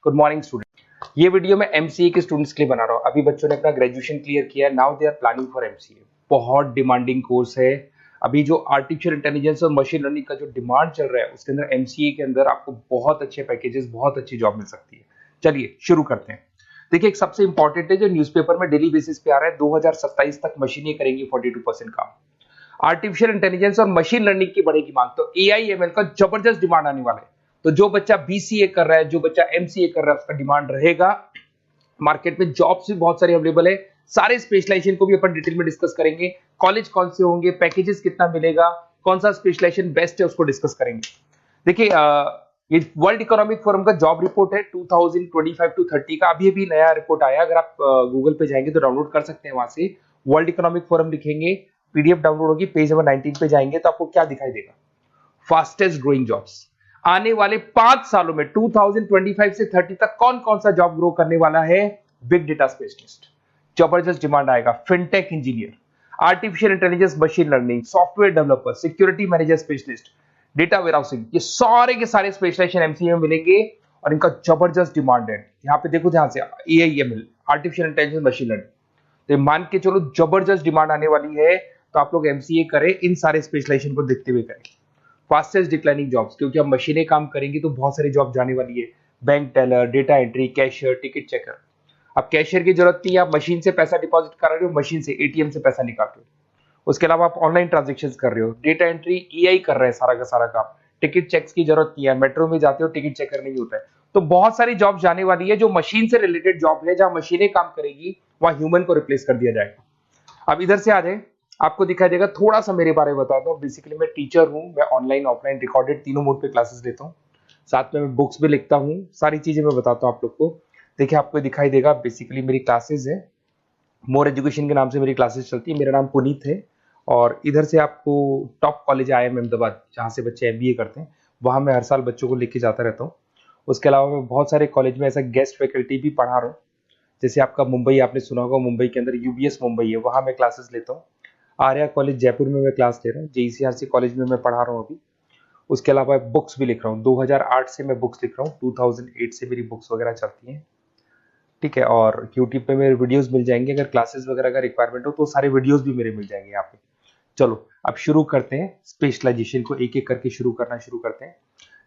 Good morning student. ये video मैं MCA के स्टूडेंट्स के लिए बना रहा हूँ। अभी बच्चों ने अपना ग्रेजुएशन क्लियर किया है, now they are planning for MCA. बहुत डिमांडिंग कोर्स है। अभी जो आर्टिफिशियल इंटेलिजेंस और मशीन लर्निंग का जो डिमांड चल रहा है उसके अंदर एमसीए के अंदर आपको बहुत अच्छे पैकेजेस, बहुत अच्छी जॉब मिल सकती है। चलिए शुरू करते हैं। देखिए, एक सबसे इंपॉर्टेंट है जो न्यूज़पेपर में डेली बेसिस पे आ रहा है, 2027 तक मशीनें करेंगी 42% काम। आर्टिफिशियल इंटेलिजेंस और मशीन लर्निंग की बढ़ेगी मांग, तो एआई एमएल का जबरदस्त डिमांड आने वाला है। तो जो बच्चा बीसीए कर रहा है, जो बच्चा एमसीए कर रहा है, उसका डिमांड रहेगा। मार्केट में जॉब्स भी बहुत सारी अवेलेबल है। सारे स्पेशलाइजेशन को भी अपन डिटेल में डिस्कस करेंगे। कॉलेज कौन से होंगे, पैकेजेस कितना मिलेगा, कौन सा स्पेशलाइजेशन बेस्ट है, उसको डिस्कस करेंगे। देखिए, ये वर्ल्ड इकोनॉमिक फोरम का जॉब रिपोर्ट है 2025 टू 30 का। अभी अभी नया रिपोर्ट आया, अगर आप गूगल पे जाएंगे तो डाउनलोड कर सकते हैं। वहां से वर्ल्ड इकोनॉमिक फोरम लिखेंगे, पीडीएफ डाउनलोड होगी, पेज नंबर 19 पे जाएंगे तो आपको क्या दिखाई देगा, फास्टेस्ट ग्रोइंग जॉब्स। आने वाले 5 सालों में 2025 से 30 तक कौन कौन सा जॉब ग्रो करने वाला है। बिग डेटा स्पेशलिस्ट, जबरदस्त डिमांड आएगा। Fintech engineer, artificial intelligence machine learning, software developer, security manager specialist, data warehousing, ये सारे के सारे स्पेशलाइजेशन एमसीए में मिलेंगे और इनका जबरदस्त डिमांड है। यहाँ पे देखो ध्यान से, AIML, artificial intelligence machine learning, तो मान के चलो जबरदस्त डिमांड आने वाली है। तो आप लोग एमसीए करें, इन सारे स्पेशलाइजेशन को देखते हुए करें। फास्टेस्ट डिक्लाइनिंग जॉब्स, क्योंकि अब मशीनें काम करेंगी तो बहुत सारी जॉब जाने वाली है। Bank teller, data entry, cashier, ticket checker. अब कैशियर की जरूरत नहीं है, आप मशीन से पैसा डिपॉजिट कर रहे हो, मशीन से एटीएम से पैसा निकाल रहे हो। उसके अलावा आप ऑनलाइन ट्रांजेक्शन कर रहे हो, डेटा एंट्री एआई कर रहे हैं सारा का सारा काम। टिकट चेक्स की जरूरत नहीं है, मेट्रो में जाते हो टिकट चेकर नहीं होता है। तो बहुत सारी जॉब जाने वाली है जो मशीन से रिलेटेड जॉब है, जहां मशीनें काम करेगी वहां ह्यूमन को रिप्लेस कर दिया जाएगा। अब इधर से आ जाए, आपको दिखाई देगा। थोड़ा सा मेरे बारे में बताता हूँ। बेसिकली मैं टीचर हूँ, मैं ऑनलाइन ऑफलाइन रिकॉर्डेड तीनों मोड पे क्लासेस लेता हूँ। साथ में मैं बुक्स भी लिखता हूँ, सारी चीजें मैं बताता हूँ आप लोग को। देखिए, आपको दिखाई देगा, बेसिकली मेरी क्लासेस है, मोर एजुकेशन के नाम से मेरी क्लासेस चलती है। मेरा नाम पुनीत है। और इधर से आपको टॉप कॉलेज IIM अहमदाबाद, जहाँ से बच्चे एमबीए करते हैं, वहाँ मैं हर साल बच्चों को लेके जाता रहता हूँ। उसके अलावा मैं बहुत सारे कॉलेज में ऐसा गेस्ट फैकल्टी भी पढ़ा रहा हूँ। जैसे आपका मुंबई, आपने सुना होगा, मुंबई के अंदर यूबीएस मुंबई है, वहाँ मैं क्लासेस लेता हूँ। आर्या कॉलेज जयपुर में मैं क्लास ले रहा हूँ। जेईसीआरसी कॉलेज में मैं पढ़ा रहा हूँ अभी। उसके अलावा बुक्स भी लिख रहा हूँ। 2008 से मैं बुक्स लिख रहा हूँ, 2008 से मेरी बुक्स वगैरह चलती हैं। ठीक है, और यूट्यूब पे मेरे वीडियोस मिल जाएंगे। अगर क्लासेस वगैरह का रिक्वायरमेंट हो तो सारे वीडियोस भी मेरे मिल जाएंगे यहाँ पे। चलो अब शुरू करते हैं, स्पेशलाइजेशन को एक एक करके शुरू करते हैं।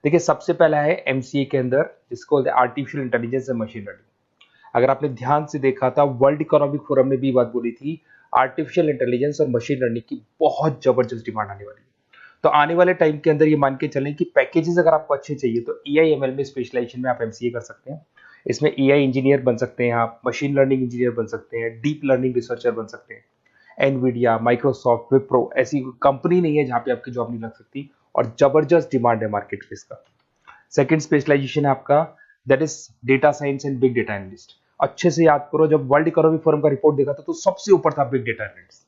देखिए, सबसे पहला है एमसीए के अंदर, जिसको बोलते हैं artificial intelligence and machine learning. अगर आपने ध्यान से देखा था, वर्ल्ड इकोनॉमिक फोरम ने भी बात बोली थी, आर्टिफिशियल इंटेलिजेंस और मशीन लर्निंग की बहुत जबरदस्त डिमांड आने वाली है। तो आने वाले टाइम के अंदर ये मान के चलें कि पैकेजेस अगर आपको अच्छे चाहिए तो एआईएमएल में स्पेशलाइजेशन में आप एमसीए कर सकते हैं। इसमें एआई इंजीनियर बन सकते हैं, आप मशीन लर्निंग इंजीनियर बन सकते हैं, डीप लर्निंग रिसर्चर बन सकते हैं। एनवीडिया, माइक्रोसॉफ्ट, विप्रो, ऐसी कंपनी नहीं है जहां पे आपकी जॉब नहीं लग सकती, और जबरदस्त डिमांड है मार्केट में इसका। सेकंड स्पेशलाइजेशन है आपका, that is data science and big data analyst. अच्छे से याद करो, जब वर्ल्ड इकोनॉमिक फोरम का रिपोर्ट देखा था तो सबसे ऊपर था बिग डेटा एनालिस्ट।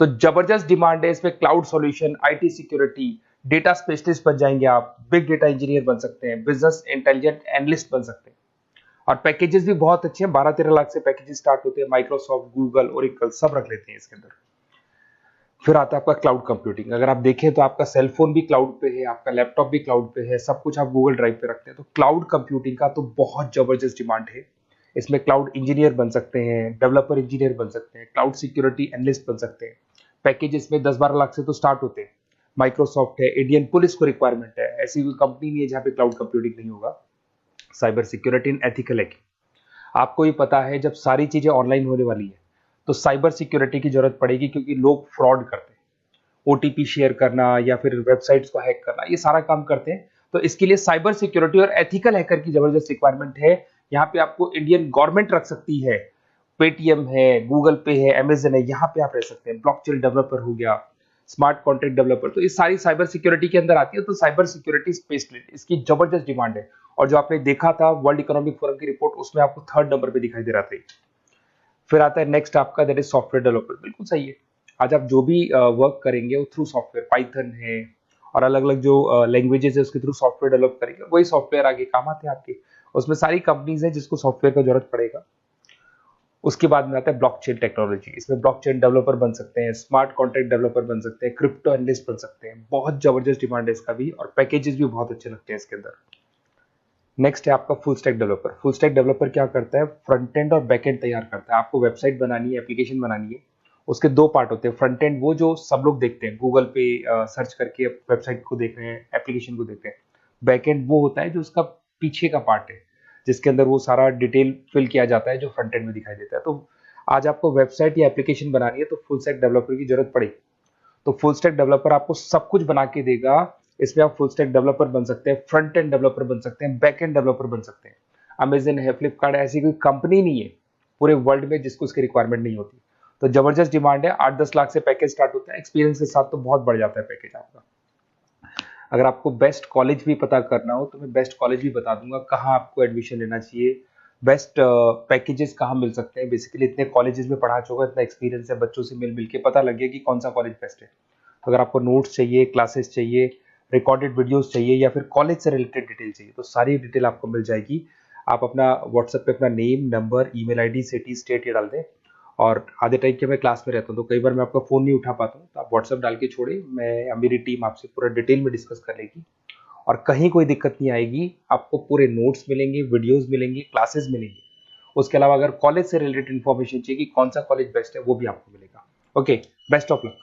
तो जबरदस्त डिमांड है इसमें। Cloud solution, IT security, data specialist बन जाएंगे आप, बिग डेटा इंजीनियर बन सकते हैं, बिजनेस इंटेलिजेंट एनालिस्ट बन सकते हैं। और पैकेजेस भी बहुत अच्छे हैं, 12-13 लाख से पैकेजेस स्टार्ट होते हैं। माइक्रोसॉफ्ट, गूगल, ओरेकल सब रख लेते हैं इसके अंदर। फिर आता है आपका क्लाउड कंप्यूटिंग। अगर आप देखें तो आपका सेल फोन भी क्लाउड पे है, आपका लैपटॉप भी क्लाउड पे है, सब कुछ आप गूगल ड्राइव पे रखते हैं। तो क्लाउड कंप्यूटिंग का तो बहुत जबरदस्त डिमांड है। इसमें क्लाउड इंजीनियर बन सकते हैं, डेवलपर इंजीनियर बन सकते हैं, क्लाउड सिक्योरिटी एनालिस्ट बन सकते हैं। पैकेज इसमें 10-12 लाख से तो स्टार्ट होते हैं। माइक्रोसॉफ्ट है, इंडियन पुलिस को रिक्वायरमेंट है, ऐसी कोई कंपनी नहीं है जहां पे क्लाउड कंप्यूटिंग नहीं होगा। Cyber security and ethical hacking, आपको ही पता है जब सारी चीजें ऑनलाइन होने वाली है तो साइबर सिक्योरिटी की जरूरत पड़ेगी, क्योंकि लोग फ्रॉड करते हैं। ओटीपी शेयर करना या फिर वेबसाइट्स को हैक करना, ये सारा काम करते हैं। तो इसके लिए साइबर सिक्योरिटी और एथिकल हैकर की जबरदस्त रिक्वायरमेंट है। यहाँ पे आपको इंडियन गवर्नमेंट रख सकती है, पेटीएम है, गूगल पे है, अमेजन है, यहाँ पे आप रह सकते हैं। ब्लॉकचेन डेवलपर हो गया, स्मार्ट कॉन्ट्रैक्ट डेवलपर, तो ये सारी साइबर सिक्योरिटी के अंदर आती है। तो साइबर सिक्योरिटी स्पेशलिस्ट, इसकी जबरदस्त डिमांड है। और जो आपने देखा था वर्ल्ड इकोनॉमिक फोरम की रिपोर्ट, उसमें आपको 3rd नंबर पे दिखाई दे रहा था। फिर आता है नेक्स्ट आपका, दैट इज सॉफ्टवेयर डेवलपर। बिल्कुल सही है। आज आप जो भी वर्क करेंगे वो थ्रू सॉफ्टवेयर, पाइथन है और अलग अलग जो लैंग्वेजेस है उसके थ्रू सॉफ्टवेयर डेवलप करेंगे, वही सॉफ्टवेयर आगे काम आते हैं आपके। उसमें सारी कंपनीज है जिसको सॉफ्टवेयर का जरूरत पड़ेगा। उसके बाद में आता है ब्लॉकचेन टेक्नोलॉजी। इसमें ब्लॉकचेन डेवलपर बन सकते हैं, स्मार्ट कॉन्ट्रैक्ट डेवलपर बन सकते हैं, क्रिप्टो एनालिस्ट बन सकते हैं। बहुत जबरदस्त डिमांड है इसका भी, और पैकेजेस भी बहुत अच्छे लगते हैं इसके अंदर। नेक्स्ट है आपका full stack developer. Full stack developer क्या करता है, फ्रंट एंड और बैक एंड तैयार करता है। आपको वेबसाइट बनानी है, एप्लीकेशन बनानी है, उसके दो पार्ट होते हैं। फ्रंट एंड वो जो सब लोग देखते हैं, गूगल पे सर्च करके वेबसाइट को देख रहे हैं, एप्लीकेशन को देख रहे हैं। बैक एंड वो होता है जो उसका पीछे का पार्ट है, जिसके अंदर वो सारा डिटेल फिल किया जाता है जो फ्रंट एंड में दिखाई देता है। तो आज आपको वेबसाइट या एप्लीकेशन बनानी है तो फुल स्टैक डेवलपर की जरूरत पड़ेगी। तो फुल स्टैक डेवलपर आपको सब कुछ बना के देगा। इसमें आप फुल स्टैक डेवलपर बन सकते हैं, फ्रंट एंड डेवलपर बन सकते हैं, बैक एंड डेवलपर बन सकते हैं। अमेजन है, फ्लिपकार्ट है, ऐसी कोई कंपनी नहीं है पूरे वर्ल्ड में जिसको उसकी रिक्वायरमेंट नहीं होती। तो जबरदस्त डिमांड है, 8-10 लाख से पैकेज स्टार्ट होता है। एक्सपीरियंस के साथ तो बहुत बढ़ जाता है पैकेज आपका। अगर आपको बेस्ट कॉलेज भी पता करना हो तो मैं बेस्ट कॉलेज भी बता दूंगा, कहाँ आपको एडमिशन लेना चाहिए, बेस्ट पैकेजेस कहाँ मिल सकते हैं। बेसिकली इतने कॉलेजेस में पढ़ा चुका, इतना एक्सपीरियंस है, बच्चों से मिल मिल के पता लग गया कि कौन सा कॉलेज बेस्ट है। अगर आपको नोट्स चाहिए, क्लासेस चाहिए, रिकॉर्डेड वीडियोस चाहिए या फिर कॉलेज से रिलेटेड डिटेल चाहिए, तो सारी डिटेल आपको मिल जाएगी। आप अपना व्हाट्सएप पे अपना name, number, email ID, city, state ये डाल दें। और आधे टाइम के मैं क्लास में रहता हूँ तो कई बार मैं आपका फ़ोन नहीं उठा पाता हूँ, तो आप व्हाट्सएप डाल के छोड़े, मैं मेरी टीम आपसे पूरा डिटेल में डिस्कस कर लेगी। और कहीं कोई दिक्कत नहीं आएगी। आपको पूरे नोट्स मिलेंगे, वीडियोस मिलेंगे, क्लासेस मिलेंगे। उसके अलावा अगर कॉलेज से रिलेटेड इन्फॉर्मेशन चाहिए कि कौन सा कॉलेज बेस्ट है, वो भी आपको मिलेगा। Okay, best of luck.